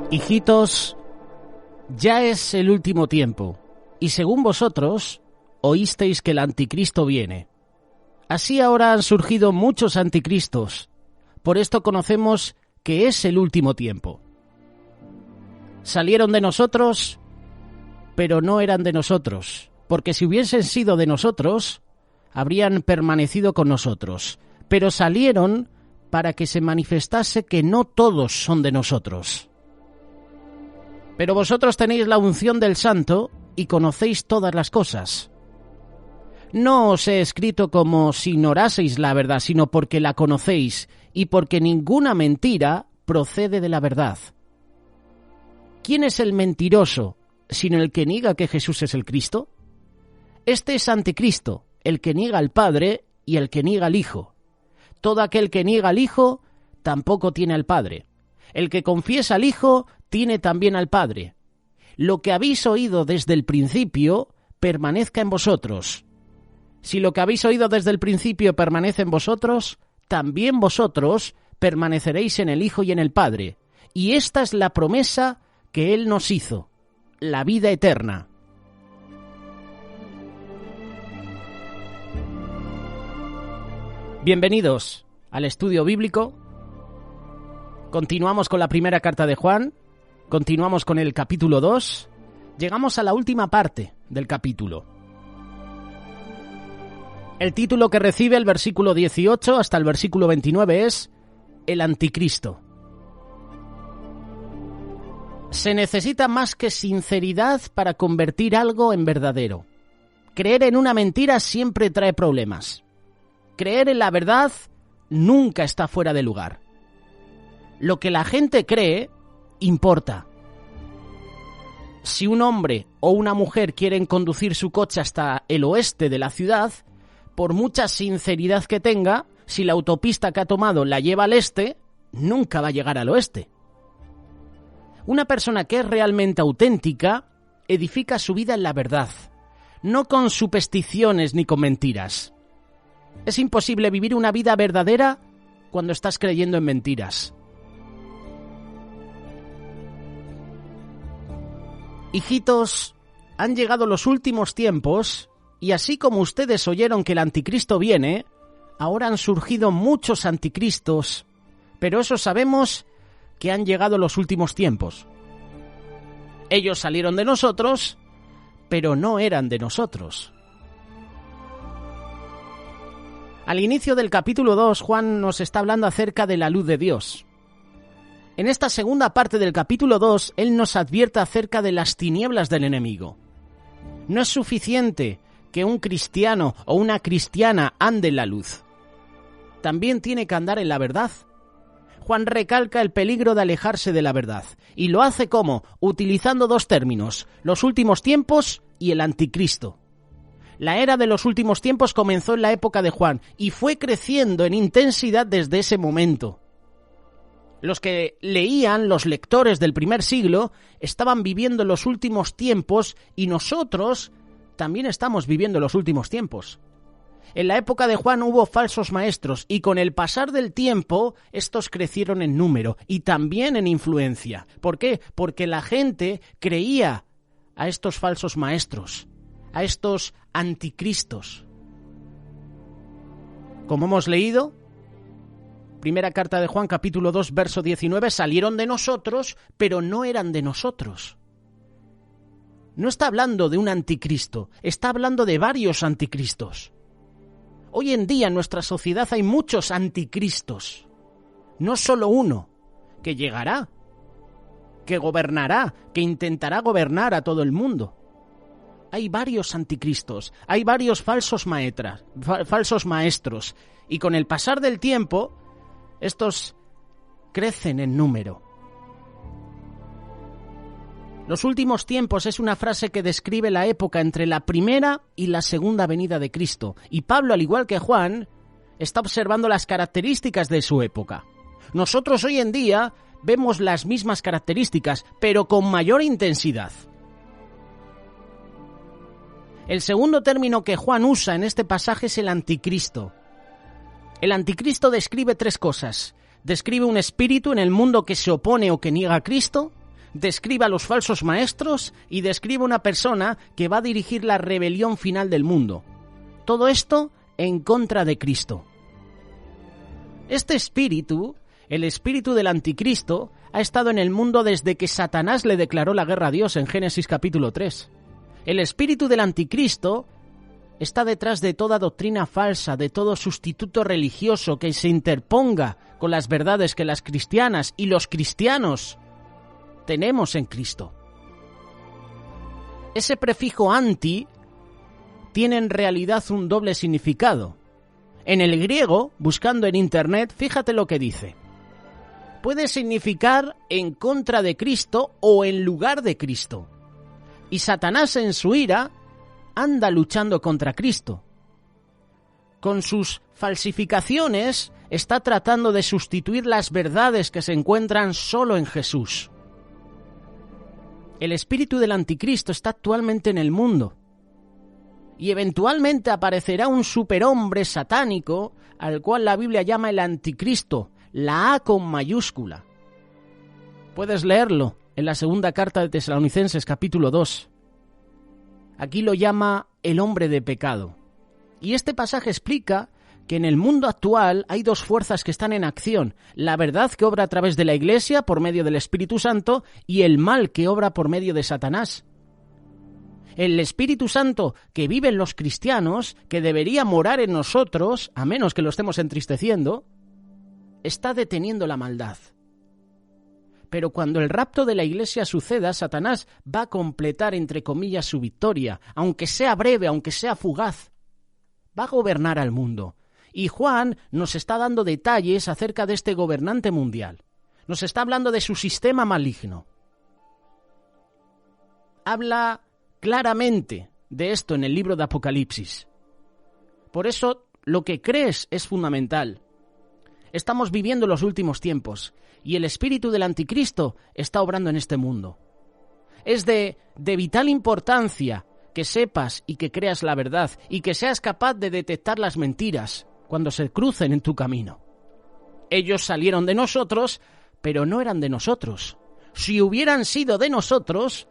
Hijitos, ya es el último tiempo, y según vosotros, oísteis que el anticristo viene. Así ahora han surgido muchos anticristos, por esto conocemos que es el último tiempo. Salieron de nosotros, pero no eran de nosotros, porque si hubiesen sido de nosotros, habrían permanecido con nosotros, pero salieron para que se manifestase que no todos son de nosotros. Pero vosotros tenéis la unción del Santo y conocéis todas las cosas. No os he escrito como si ignoraseis la verdad, sino porque la conocéis y porque ninguna mentira procede de la verdad. ¿Quién es el mentiroso, sino el que niega que Jesús es el Cristo? Este es anticristo, el que niega al Padre y el que niega al Hijo. Todo aquel que niega al Hijo tampoco tiene al Padre. El que confiesa al Hijo tiene también al Padre. Lo que habéis oído desde el principio permanezca en vosotros. Si lo que habéis oído desde el principio permanece en vosotros, también vosotros permaneceréis en el Hijo y en el Padre. Y esta es la promesa que Él nos hizo, la vida eterna. Bienvenidos al estudio bíblico. Continuamos con la primera carta de Juan, continuamos con el capítulo 2, llegamos a la última parte del capítulo. El título que recibe el versículo 18 hasta el versículo 29 es El Anticristo. Se necesita más que sinceridad para convertir algo en verdadero. Creer en una mentira siempre trae problemas. Creer en la verdad nunca está fuera de lugar. Lo que la gente cree importa. Si un hombre o una mujer quieren conducir su coche hasta el oeste de la ciudad, por mucha sinceridad que tenga, si la autopista que ha tomado la lleva al este, nunca va a llegar al oeste. Una persona que es realmente auténtica edifica su vida en la verdad, no con supersticiones ni con mentiras. Es imposible vivir una vida verdadera cuando estás creyendo en mentiras. Hijitos, han llegado los últimos tiempos y así como ustedes oyeron que el anticristo viene, ahora han surgido muchos anticristos, pero eso sabemos que han llegado los últimos tiempos. Ellos salieron de nosotros, pero no eran de nosotros. Al inicio del capítulo 2, Juan nos está hablando acerca de la luz de Dios. En esta segunda parte del capítulo 2, él nos advierte acerca de las tinieblas del enemigo. No es suficiente que un cristiano o una cristiana ande en la luz. También tiene que andar en la verdad. Juan recalca el peligro de alejarse de la verdad, y lo hace ¿cómo? Utilizando dos términos, los últimos tiempos y el anticristo. La era de los últimos tiempos comenzó en la época de Juan y fue creciendo en intensidad desde ese momento. Los que leían, los lectores del primer siglo, estaban viviendo los últimos tiempos y nosotros también estamos viviendo los últimos tiempos. En la época de Juan hubo falsos maestros y con el pasar del tiempo estos crecieron en número y también en influencia. ¿Por qué? Porque la gente creía a estos falsos maestros, a estos anticristos. Como hemos leído, primera carta de Juan, capítulo 2, verso 19, salieron de nosotros, pero no eran de nosotros. No está hablando de un anticristo, está hablando de varios anticristos. Hoy en día en nuestra sociedad hay muchos anticristos, no solo uno, que llegará, que gobernará, que intentará gobernar a todo el mundo. Hay varios anticristos, hay varios falsos maestros, y con el pasar del tiempo, estos crecen en número. Los últimos tiempos es una frase que describe la época entre la primera y la segunda venida de Cristo. Y Pablo, al igual que Juan, está observando las características de su época. Nosotros hoy en día vemos las mismas características, pero con mayor intensidad. El segundo término que Juan usa en este pasaje es el anticristo. El anticristo describe tres cosas. Describe un espíritu en el mundo que se opone o que niega a Cristo, describe a los falsos maestros y describe una persona que va a dirigir la rebelión final del mundo. Todo esto en contra de Cristo. Este espíritu, el espíritu del anticristo, ha estado en el mundo desde que Satanás le declaró la guerra a Dios en Génesis capítulo 3. El espíritu del anticristo está detrás de toda doctrina falsa, de todo sustituto religioso que se interponga con las verdades que las cristianas y los cristianos tenemos en Cristo. Ese prefijo anti tiene en realidad un doble significado. En el griego, buscando en internet, fíjate lo que dice. Puede significar en contra de Cristo o en lugar de Cristo. Y Satanás en su ira anda luchando contra Cristo. Con sus falsificaciones está tratando de sustituir las verdades que se encuentran solo en Jesús. El espíritu del anticristo está actualmente en el mundo. Y eventualmente aparecerá un superhombre satánico al cual la Biblia llama el anticristo, la A con mayúscula. Puedes leerlo en la segunda carta de Tesalonicenses capítulo 2. Aquí lo llama el hombre de pecado. Y este pasaje explica que en el mundo actual hay dos fuerzas que están en acción: la verdad que obra a través de la Iglesia por medio del Espíritu Santo y el mal que obra por medio de Satanás. El Espíritu Santo que vive en los cristianos, que debería morar en nosotros, a menos que lo estemos entristeciendo, está deteniendo la maldad. Pero cuando el rapto de la Iglesia suceda, Satanás va a completar, entre comillas, su victoria, aunque sea breve, aunque sea fugaz. Va a gobernar al mundo. Y Juan nos está dando detalles acerca de este gobernante mundial. Nos está hablando de su sistema maligno. Habla claramente de esto en el libro de Apocalipsis. Por eso, lo que crees es fundamental. Estamos viviendo los últimos tiempos y el espíritu del anticristo está obrando en este mundo. Es de vital importancia que sepas y que creas la verdad y que seas capaz de detectar las mentiras cuando se crucen en tu camino. Ellos salieron de nosotros, pero no eran de nosotros. Si hubieran sido de nosotros,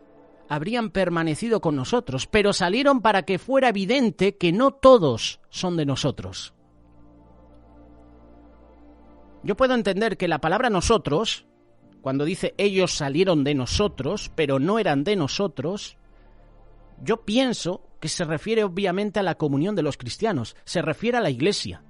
habrían permanecido con nosotros, pero salieron para que fuera evidente que no todos son de nosotros. Yo puedo entender que la palabra nosotros, cuando dice ellos salieron de nosotros, pero no eran de nosotros, yo pienso que se refiere obviamente a la comunión de los cristianos, se refiere a la Iglesia.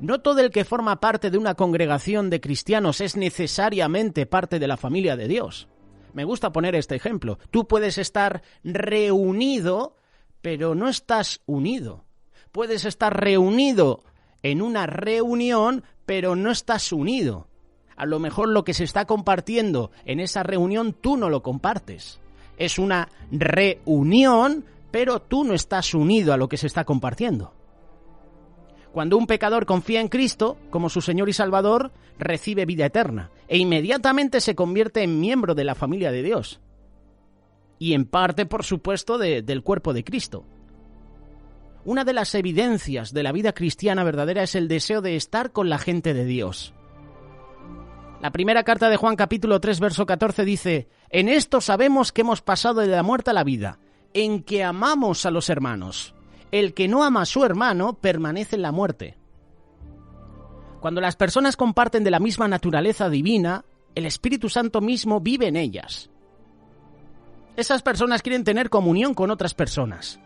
No todo el que forma parte de una congregación de cristianos es necesariamente parte de la familia de Dios. Me gusta poner este ejemplo. Tú puedes estar reunido, pero no estás unido. Puedes estar reunido en una reunión, pero no estás unido. A lo mejor lo que se está compartiendo en esa reunión tú no lo compartes. Es una reunión, pero tú no estás unido a lo que se está compartiendo. Cuando un pecador confía en Cristo como su Señor y Salvador, recibe vida eterna e inmediatamente se convierte en miembro de la familia de Dios. Y en parte, por supuesto, del cuerpo de Cristo. Una de las evidencias de la vida cristiana verdadera es el deseo de estar con la gente de Dios. La primera carta de Juan capítulo 3, verso 14 dice: «En esto sabemos que hemos pasado de la muerte a la vida, en que amamos a los hermanos. El que no ama a su hermano permanece en la muerte». Cuando las personas comparten de la misma naturaleza divina, el Espíritu Santo mismo vive en ellas. Esas personas quieren tener comunión con otras personas.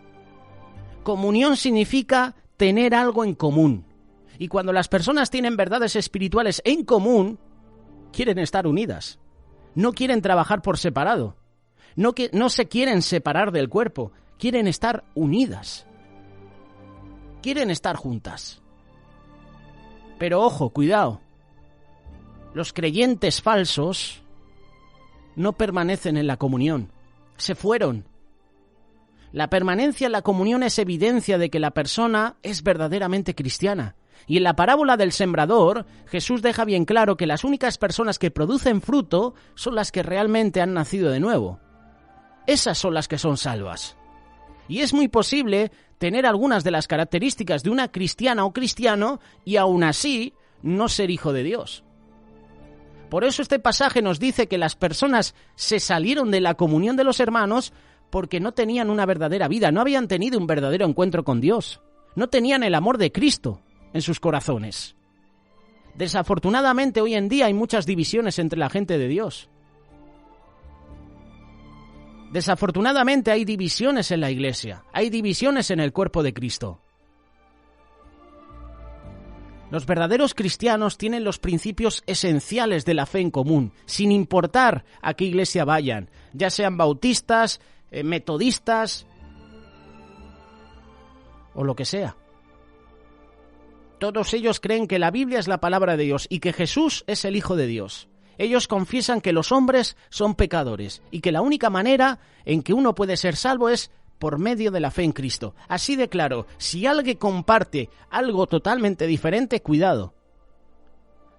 Comunión significa tener algo en común. Y cuando las personas tienen verdades espirituales en común, quieren estar unidas. No quieren trabajar por separado. No se quieren separar del cuerpo. Quieren estar unidas. Quieren estar juntas. Pero ojo, cuidado. Los creyentes falsos no permanecen en la comunión. Se fueron. La permanencia en la comunión es evidencia de que la persona es verdaderamente cristiana. Y en la parábola del sembrador, Jesús deja bien claro que las únicas personas que producen fruto son las que realmente han nacido de nuevo. Esas son las que son salvas. Y es muy posible tener algunas de las características de una cristiana o cristiano y aún así no ser hijo de Dios. Por eso este pasaje nos dice que las personas se salieron de la comunión de los hermanos porque no tenían una verdadera vida, no habían tenido un verdadero encuentro con Dios, no tenían el amor de Cristo en sus corazones. Desafortunadamente hoy en día hay muchas divisiones entre la gente de Dios. Desafortunadamente hay divisiones en la iglesia, hay divisiones en el cuerpo de Cristo. Los verdaderos cristianos tienen los principios esenciales de la fe en común, sin importar a qué iglesia vayan, ya sean bautistas, metodistas o lo que sea. Todos ellos creen que la Biblia es la palabra de Dios y que Jesús es el Hijo de Dios. Ellos confiesan que los hombres son pecadores y que la única manera en que uno puede ser salvo es por medio de la fe en Cristo. Así de claro, si alguien comparte algo totalmente diferente, cuidado.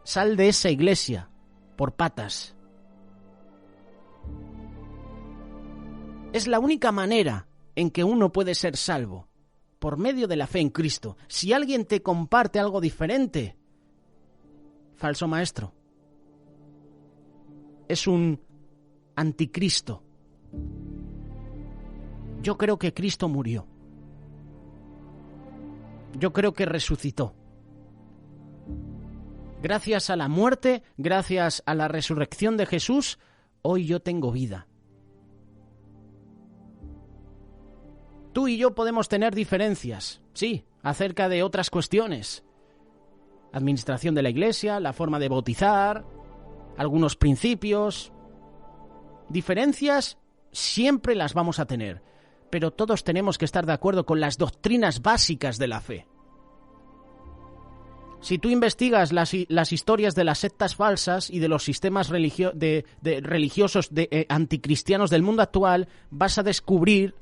Sal de esa iglesia por patas. Es la única manera en que uno puede ser salvo, por medio de la fe en Cristo. Si alguien te comparte algo diferente, falso maestro, es un anticristo. Yo creo que Cristo murió. Yo creo que resucitó. Gracias a la muerte, gracias a la resurrección de Jesús, hoy yo tengo vida. Tú y yo podemos tener diferencias, sí, acerca de otras cuestiones. Administración de la iglesia, la forma de bautizar, algunos principios. Diferencias siempre las vamos a tener, pero todos tenemos que estar de acuerdo con las doctrinas básicas de la fe. Si tú investigas las historias de las sectas falsas y de los sistemas religiosos anticristianos del mundo actual, vas a descubrir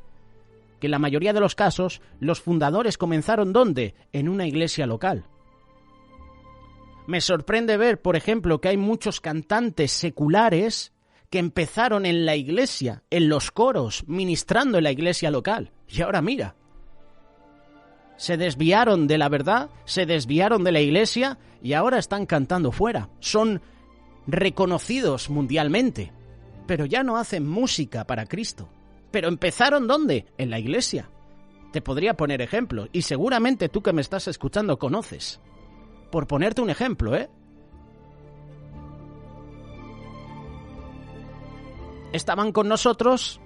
que en la mayoría de los casos los fundadores comenzaron ¿dónde? En una iglesia local. Me sorprende ver, por ejemplo, que hay muchos cantantes seculares que empezaron en la iglesia, en los coros, ministrando en la iglesia local. Y ahora mira, se desviaron de la verdad, se desviaron de la iglesia y ahora están cantando fuera. Son reconocidos mundialmente, pero ya no hacen música para Cristo. Pero empezaron ¿dónde? En la iglesia. Te podría poner ejemplos y seguramente tú que me estás escuchando conoces. Por ponerte un ejemplo, Estaban con nosotros,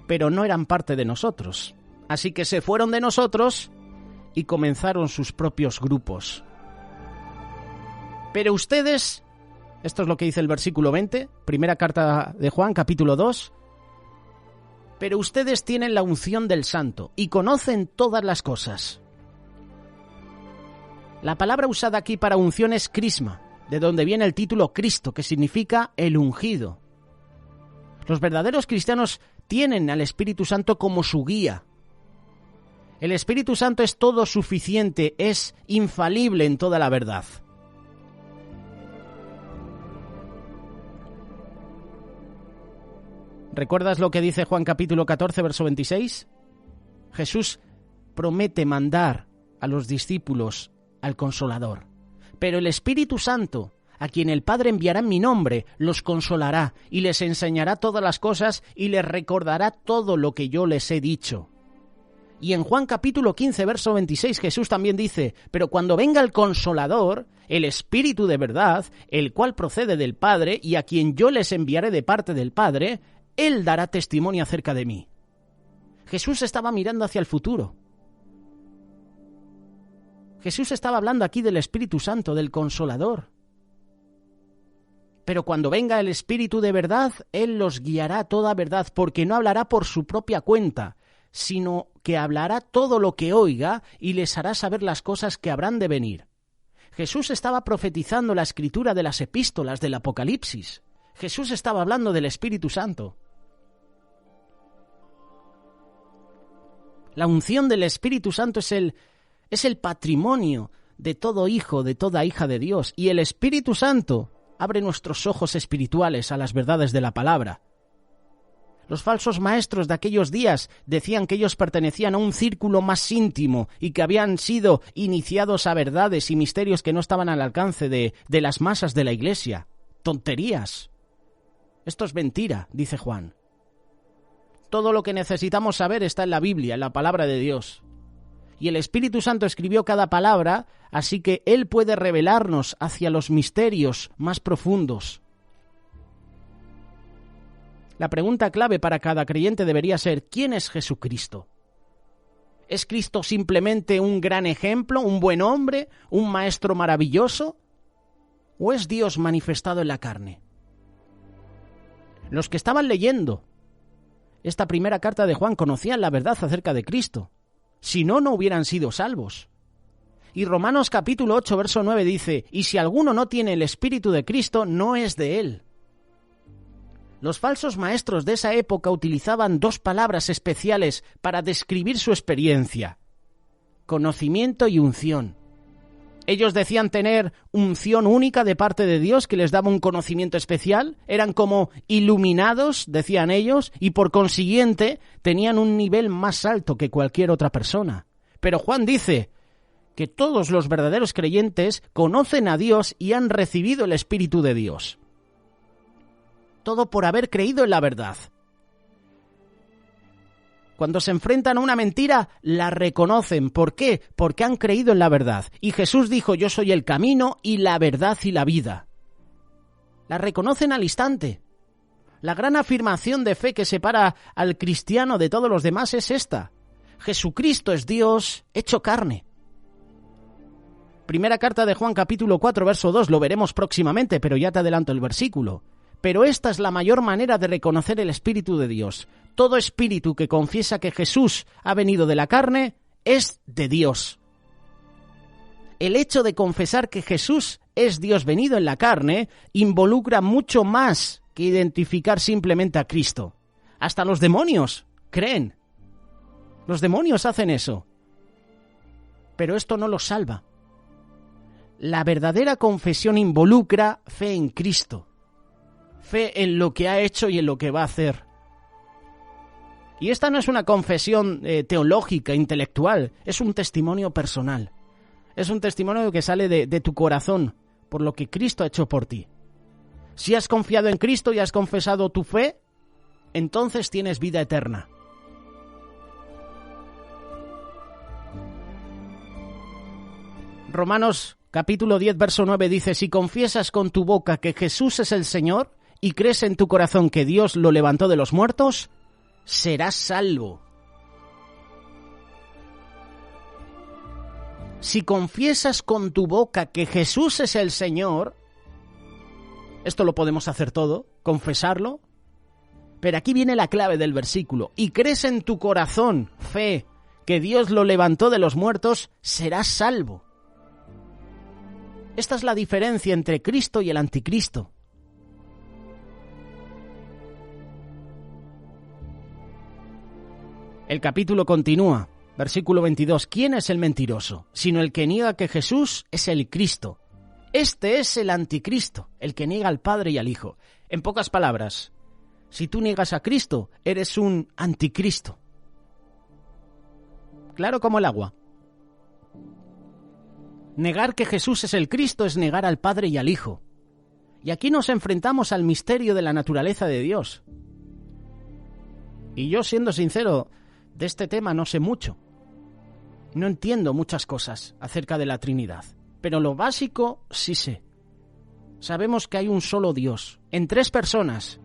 pero no eran parte de nosotros. Así que se fueron de nosotros y comenzaron sus propios grupos. Pero ustedes, esto es lo que dice el versículo 20, primera carta de Juan, capítulo 2, pero ustedes tienen la unción del Santo y conocen todas las cosas. La palabra usada aquí para unción es crisma, de donde viene el título Cristo, que significa el ungido. Los verdaderos cristianos tienen al Espíritu Santo como su guía. El Espíritu Santo es todo suficiente, es infalible en toda la verdad. ¿Recuerdas lo que dice Juan capítulo 14, verso 26? Jesús promete mandar a los discípulos al Consolador. Pero el Espíritu Santo, a quien el Padre enviará en mi nombre, los consolará y les enseñará todas las cosas y les recordará todo lo que yo les he dicho. Y en Juan capítulo 15, verso 26, Jesús también dice, pero cuando venga el Consolador, el Espíritu de verdad, el cual procede del Padre y a quien yo les enviaré de parte del Padre, Él dará testimonio acerca de mí. Jesús estaba mirando hacia el futuro. Jesús estaba hablando aquí del Espíritu Santo, del Consolador. Pero cuando venga el Espíritu de verdad, Él los guiará a toda verdad, porque no hablará por su propia cuenta, sino que hablará todo lo que oiga y les hará saber las cosas que habrán de venir. Jesús estaba profetizando la escritura de las epístolas del Apocalipsis. Jesús estaba hablando del Espíritu Santo. La unción del Espíritu Santo es el patrimonio de todo hijo, de toda hija de Dios. Y el Espíritu Santo abre nuestros ojos espirituales a las verdades de la palabra. Los falsos maestros de aquellos días decían que ellos pertenecían a un círculo más íntimo y que habían sido iniciados a verdades y misterios que no estaban al alcance de las masas de la iglesia. tonterías. Esto es mentira, dice Juan. Todo lo que necesitamos saber está en la Biblia, en la palabra de Dios. Y el Espíritu Santo escribió cada palabra, así que Él puede revelarnos hacia los misterios más profundos. La pregunta clave para cada creyente debería ser: ¿quién es Jesucristo? ¿Es Cristo simplemente un gran ejemplo, un buen hombre, un maestro maravilloso? ¿O es Dios manifestado en la carne? Los que estaban leyendo esta primera carta de Juan conocían la verdad acerca de Cristo. Si no, no hubieran sido salvos. Y Romanos capítulo 8, verso 9 dice: y si alguno no tiene el Espíritu de Cristo, no es de él. Los falsos maestros de esa época utilizaban dos palabras especiales para describir su experiencia: conocimiento y unción. Ellos decían tener unción única de parte de Dios que les daba un conocimiento especial, eran como iluminados, decían ellos, y por consiguiente tenían un nivel más alto que cualquier otra persona. Pero Juan dice que todos los verdaderos creyentes conocen a Dios y han recibido el Espíritu de Dios. Todo por haber creído en la verdad. Cuando se enfrentan a una mentira, la reconocen. ¿Por qué? Porque han creído en la verdad. Y Jesús dijo: yo soy el camino y la verdad y la vida. La reconocen al instante. La gran afirmación de fe que separa al cristiano de todos los demás es esta: Jesucristo es Dios hecho carne. Primera carta de Juan capítulo 4, verso 2, lo veremos próximamente, pero ya te adelanto el versículo. Pero esta es la mayor manera de reconocer el Espíritu de Dios. Todo espíritu que confiesa que Jesús ha venido de la carne es de Dios. El hecho de confesar que Jesús es Dios venido en la carne involucra mucho más que identificar simplemente a Cristo. Hasta los demonios creen. Los demonios hacen eso. Pero esto no los salva. La verdadera confesión involucra fe en Cristo. Fe en lo que ha hecho y en lo que va a hacer. Y esta no es una confesión teológica, intelectual, es un testimonio personal. Es un testimonio que sale de tu corazón, por lo que Cristo ha hecho por ti. Si has confiado en Cristo y has confesado tu fe, entonces tienes vida eterna. Romanos capítulo 10, verso 9 dice: si confiesas con tu boca que Jesús es el Señor y crees en tu corazón que Dios lo levantó de los muertos, serás salvo. Si confiesas con tu boca que Jesús es el Señor, esto lo podemos hacer todo, confesarlo, pero aquí viene la clave del versículo: y crees en tu corazón, fe, que Dios lo levantó de los muertos, serás salvo. Esta es la diferencia entre Cristo y el anticristo. El capítulo continúa, versículo 22. ¿Quién es el mentiroso? Sino el que niega que Jesús es el Cristo. Este es el anticristo, el que niega al Padre y al Hijo. En pocas palabras, si tú niegas a Cristo, eres un anticristo. Claro como el agua. Negar que Jesús es el Cristo es negar al Padre y al Hijo. Y aquí nos enfrentamos al misterio de la naturaleza de Dios. Y yo, siendo sincero, de este tema no sé mucho. No entiendo muchas cosas acerca de la Trinidad, pero lo básico sí sé. Sabemos que hay un solo Dios, en tres personas.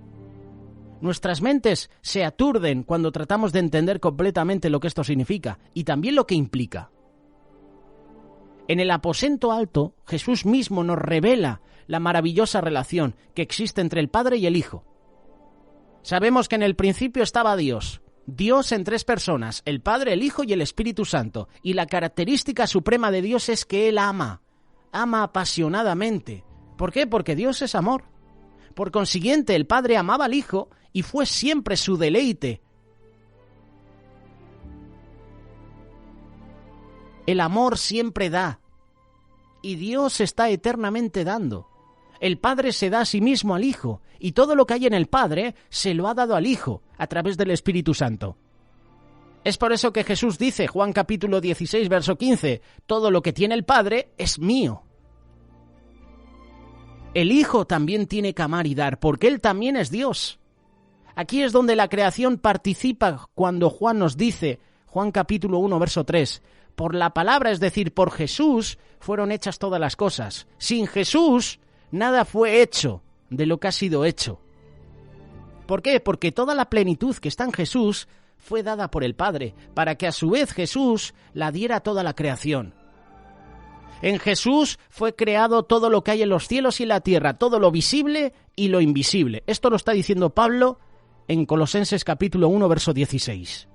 Nuestras mentes se aturden cuando tratamos de entender completamente lo que esto significa y también lo que implica. En el aposento alto, Jesús mismo nos revela la maravillosa relación que existe entre el Padre y el Hijo. Sabemos que en el principio estaba Dios. Dios en tres personas, el Padre, el Hijo y el Espíritu Santo. Y la característica suprema de Dios es que Él ama apasionadamente. ¿Por qué? Porque Dios es amor. Por consiguiente, el Padre amaba al Hijo y fue siempre su deleite. El amor siempre da, y Dios está eternamente dando. El Padre se da a sí mismo al Hijo, y todo lo que hay en el Padre se lo ha dado al Hijo, a través del Espíritu Santo. Es por eso que Jesús dice, Juan capítulo 16, verso 15, todo lo que tiene el Padre es mío. el Hijo también tiene que amar y dar, porque Él también es Dios. Aquí es donde la creación participa cuando Juan nos dice, Juan capítulo 1, verso 3, por la palabra, es decir, por Jesús, fueron hechas todas las cosas. Sin Jesús, nada fue hecho de lo que ha sido hecho. ¿Por qué? Porque toda la plenitud que está en Jesús fue dada por el Padre, para que a su vez Jesús la diera a toda la creación. En Jesús fue creado todo lo que hay en los cielos y la tierra, todo lo visible y lo invisible. Esto lo está diciendo Pablo en Colosenses capítulo 1, verso 16.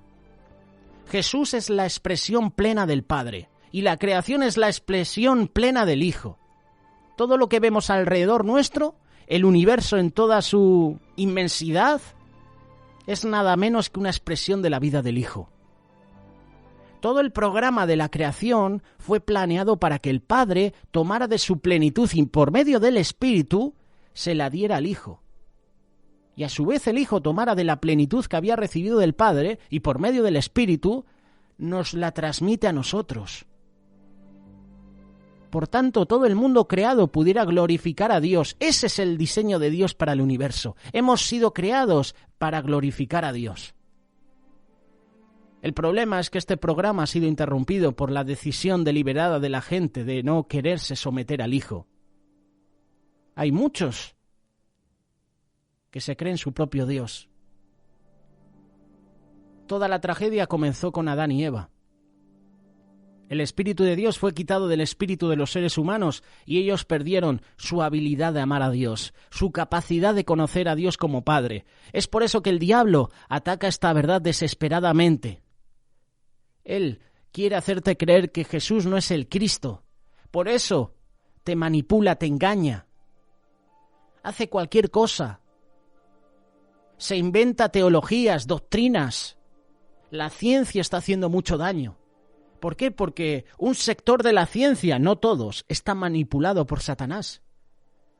Jesús es la expresión plena del Padre y la creación es la expresión plena del Hijo. Todo lo que vemos alrededor nuestro, el universo en toda su inmensidad, es nada menos que una expresión de la vida del Hijo. Todo el programa de la creación fue planeado para que el Padre tomara de su plenitud y por medio del Espíritu se la diera al Hijo. Y a su vez el Hijo tomara de la plenitud que había recibido del Padre y por medio del Espíritu nos la transmite a nosotros. Por tanto, todo el mundo creado pudiera glorificar a Dios. Ese es el diseño de Dios para el universo. Hemos sido creados para glorificar a Dios. El problema es que este programa ha sido interrumpido por la decisión deliberada de la gente de no quererse someter al Hijo. Hay muchos que se creen su propio Dios. Toda la tragedia comenzó con Adán y Eva. El Espíritu de Dios fue quitado del espíritu de los seres humanos y ellos perdieron su habilidad de amar a Dios, su capacidad de conocer a Dios como Padre. Es por eso que el diablo ataca esta verdad desesperadamente. Él quiere hacerte creer que Jesús no es el Cristo. Por eso te manipula, te engaña. Hace cualquier cosa. Se inventa teologías, doctrinas. La ciencia está haciendo mucho daño. ¿Por qué? Porque un sector de la ciencia, no todos, está manipulado por Satanás.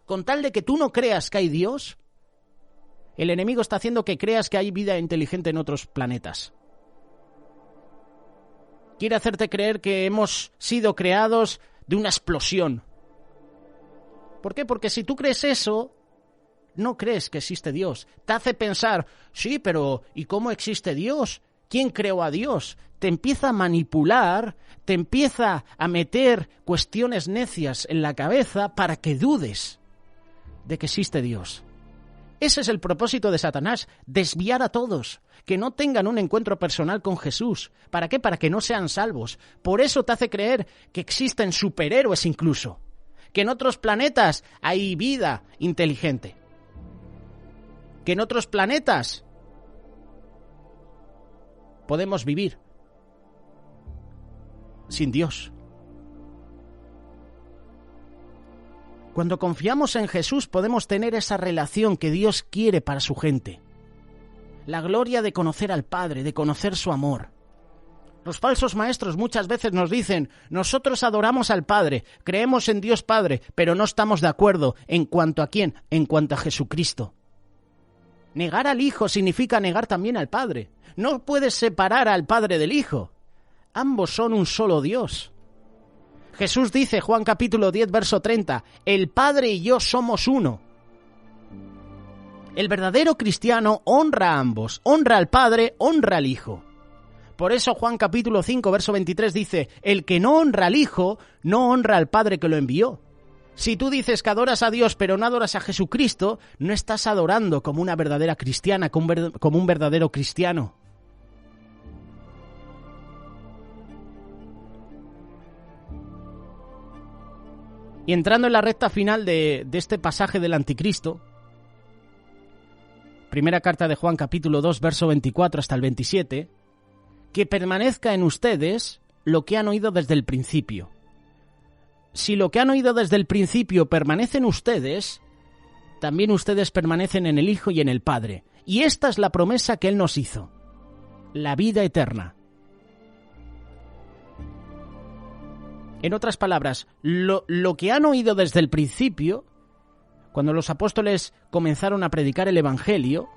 Con tal de que tú no creas que hay Dios, el enemigo está haciendo que creas que hay vida inteligente en otros planetas. Quiere hacerte creer que hemos sido creados de una explosión. ¿Por qué? Porque si tú crees eso, no crees que existe Dios. Te hace pensar, sí, pero ¿y cómo existe Dios? ¿Quién creó a Dios? Te empieza a manipular, te empieza a meter cuestiones necias en la cabeza para que dudes de que existe Dios. Ese es el propósito de Satanás, desviar a todos, que no tengan un encuentro personal con Jesús. ¿Para qué? Para que no sean salvos. Por eso te hace creer que existen superhéroes incluso, que en otros planetas hay vida inteligente, que en otros planetas podemos vivir sin Dios. Cuando confiamos en Jesús podemos tener esa relación que Dios quiere para su gente. La gloria de conocer al Padre, de conocer su amor. Los falsos maestros muchas veces nos dicen, nosotros adoramos al Padre, creemos en Dios Padre, pero no estamos de acuerdo en cuanto a quién, en cuanto a Jesucristo. Negar al Hijo significa negar también al Padre. No puedes separar al Padre del Hijo. Ambos son un solo Dios. Jesús dice, Juan capítulo 10, verso 30, el Padre y yo somos uno. El verdadero cristiano honra a ambos, honra al Padre, honra al Hijo. Por eso Juan capítulo 5, verso 23 dice, el que no honra al Hijo, no honra al Padre que lo envió. Si tú dices que adoras a Dios pero no adoras a Jesucristo, no estás adorando como una verdadera cristiana, como un verdadero cristiano. Y entrando en la recta final de este pasaje del Anticristo, primera carta de Juan capítulo 2, verso 24 hasta el 27, que permanezca en ustedes lo que han oído desde el principio. Si lo que han oído desde el principio permanece en ustedes, también ustedes permanecen en el Hijo y en el Padre. Y esta es la promesa que Él nos hizo, la vida eterna. En otras palabras, lo que han oído desde el principio, cuando los apóstoles comenzaron a predicar el Evangelio,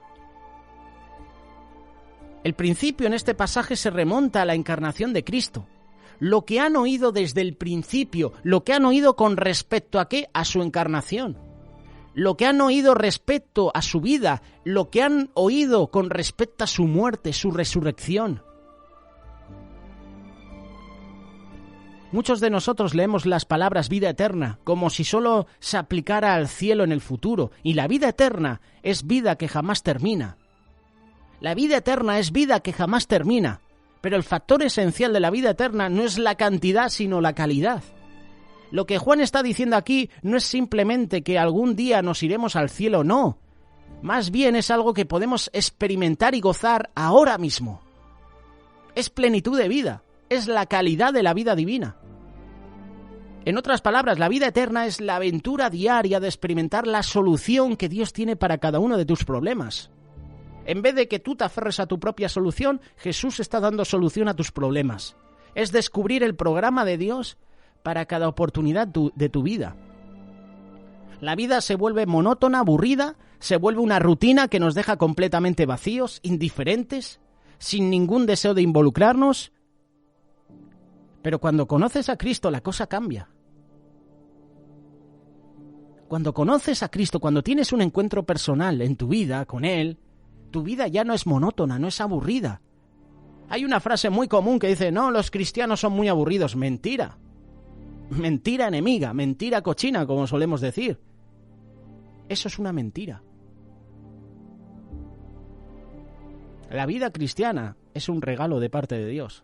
el principio en este pasaje se remonta a la encarnación de Cristo. Lo que han oído desde el principio, lo que han oído con respecto a ¿qué? A su encarnación. lo que han oído respecto a su vida, lo que han oído con respecto a su muerte, su resurrección. Muchos de nosotros leemos las palabras vida eterna como si solo se aplicara al cielo en el futuro, y la vida eterna es vida que jamás termina. La vida eterna es vida que jamás termina, pero el factor esencial de la vida eterna no es la cantidad, sino la calidad. Lo que Juan está diciendo aquí no es simplemente que algún día nos iremos al cielo, no. Más bien es algo que podemos experimentar y gozar ahora mismo. Es plenitud de vida, es la calidad de la vida divina. En otras palabras, la vida eterna es la aventura diaria de experimentar la solución que Dios tiene para cada uno de tus problemas. En vez de que tú te aferres a tu propia solución, Jesús está dando solución a tus problemas. Es descubrir el programa de Dios para cada oportunidad de tu vida. La vida se vuelve monótona, aburrida, se vuelve una rutina que nos deja completamente vacíos, indiferentes, sin ningún deseo de involucrarnos. Pero cuando conoces a Cristo, la cosa cambia. Cuando conoces a Cristo, cuando tienes un encuentro personal en tu vida con Él, tu vida ya no es monótona, no es aburrida. Hay una frase muy común que dice, no, los cristianos son muy aburridos. Mentira. Mentira enemiga, mentira cochina, como solemos decir. Eso es una mentira. La vida cristiana es un regalo de parte de Dios.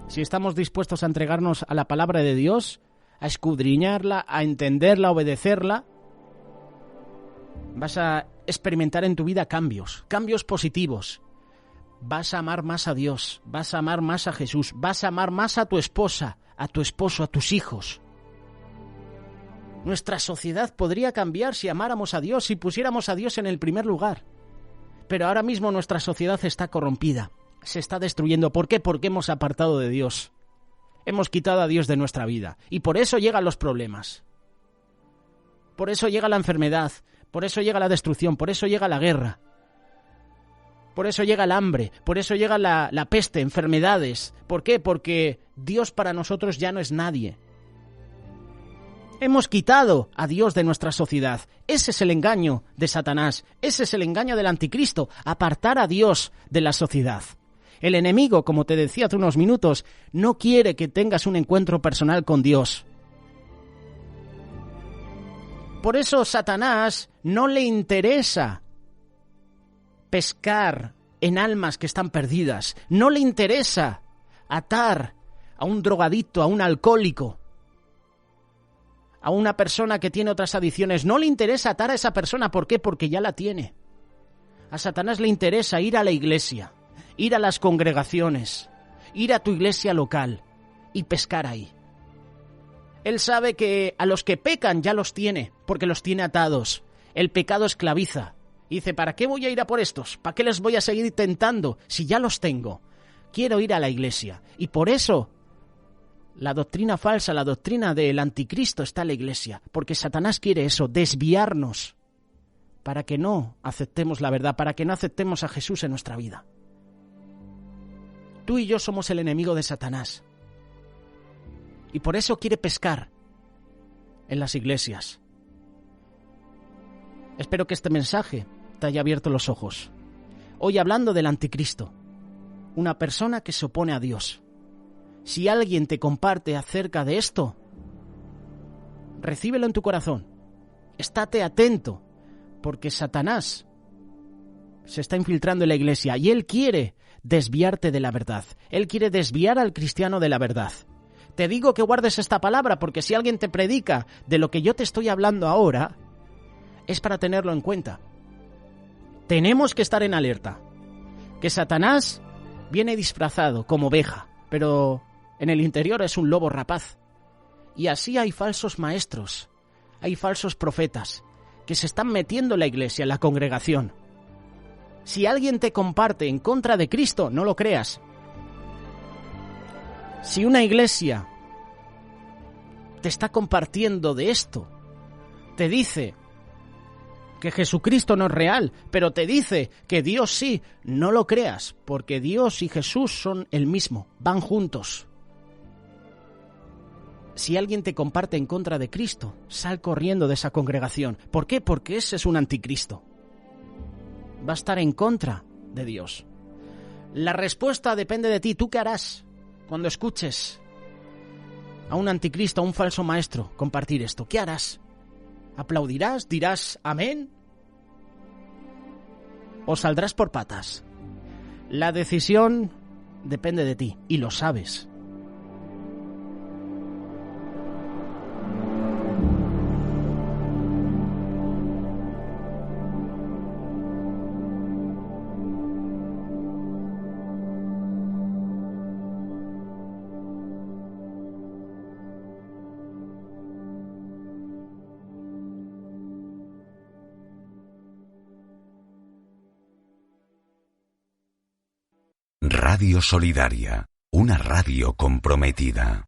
Si estamos dispuestos a entregarnos a la palabra de Dios, a escudriñarla, a entenderla, a obedecerla, vas a experimentar en tu vida cambios positivos. Vas a amar más a Dios, vas a amar más a Jesús, vas a amar más a tu esposa, a tu esposo, a tus hijos. Nuestra sociedad podría cambiar si amáramos a Dios, si pusiéramos a Dios en el primer lugar. Pero ahora mismo nuestra sociedad está corrompida, se está destruyendo. ¿Por qué? Porque hemos apartado de Dios. Hemos quitado a Dios de nuestra vida. Y por eso llegan los problemas. Por eso llega la enfermedad, por eso llega la destrucción, por eso llega la guerra. Por eso llega el hambre, por eso llega la peste, enfermedades. ¿Por qué? Porque Dios para nosotros ya no es nadie. Hemos quitado a Dios de nuestra sociedad. Ese es el engaño de Satanás, ese es el engaño del anticristo, apartar a Dios de la sociedad. El enemigo, como te decía hace unos minutos, no quiere que tengas un encuentro personal con Dios. Por eso Satanás no le interesa pescar en almas que están perdidas. No le interesa atar a un drogadicto, a un alcohólico, a una persona que tiene otras adicciones. No le interesa atar a esa persona. ¿Por qué? Porque ya la tiene. A Satanás le interesa ir a la iglesia, ir a las congregaciones, ir a tu iglesia local y pescar ahí. Él sabe que a los que pecan ya los tiene, porque los tiene atados. El pecado esclaviza. Y dice, ¿para qué voy a ir a por estos? ¿Para qué les voy a seguir tentando si ya los tengo? Quiero ir a la iglesia. Y por eso la doctrina falsa, la doctrina del anticristo está en la iglesia. Porque Satanás quiere eso, desviarnos, para que no aceptemos la verdad, para que no aceptemos a Jesús en nuestra vida. Tú y yo somos el enemigo de Satanás. Y por eso quiere pescar en las iglesias. Espero que este mensaje te haya abierto los ojos. Hoy hablando del anticristo, una persona que se opone a Dios. Si alguien te comparte acerca de esto, recíbelo en tu corazón. Estate atento, porque Satanás se está infiltrando en la iglesia y él quiere desviarte de la verdad. Él quiere desviar al cristiano de la verdad. Te digo que guardes esta palabra porque si alguien te predica de lo que yo te estoy hablando ahora, es para tenerlo en cuenta. Tenemos que estar en alerta. Que Satanás viene disfrazado como oveja, pero en el interior es un lobo rapaz. Y así hay falsos maestros, hay falsos profetas que se están metiendo en la iglesia, en la congregación. Si alguien te comparte en contra de Cristo, no lo creas. Si una iglesia te está compartiendo de esto, te dice que Jesucristo no es real, pero te dice que Dios sí, no lo creas, porque Dios y Jesús son el mismo, van juntos. Si alguien te comparte en contra de Cristo, sal corriendo de esa congregación. ¿Por qué? Porque ese es un anticristo. Va a estar en contra de Dios. La respuesta depende de ti. ¿Tú qué harás cuando escuches a un anticristo, a un falso maestro compartir esto? ¿Qué harás? ¿Aplaudirás? ¿Dirás amén? ¿O saldrás por patas? La decisión depende de ti y lo sabes. Radio Solidaria, una radio comprometida.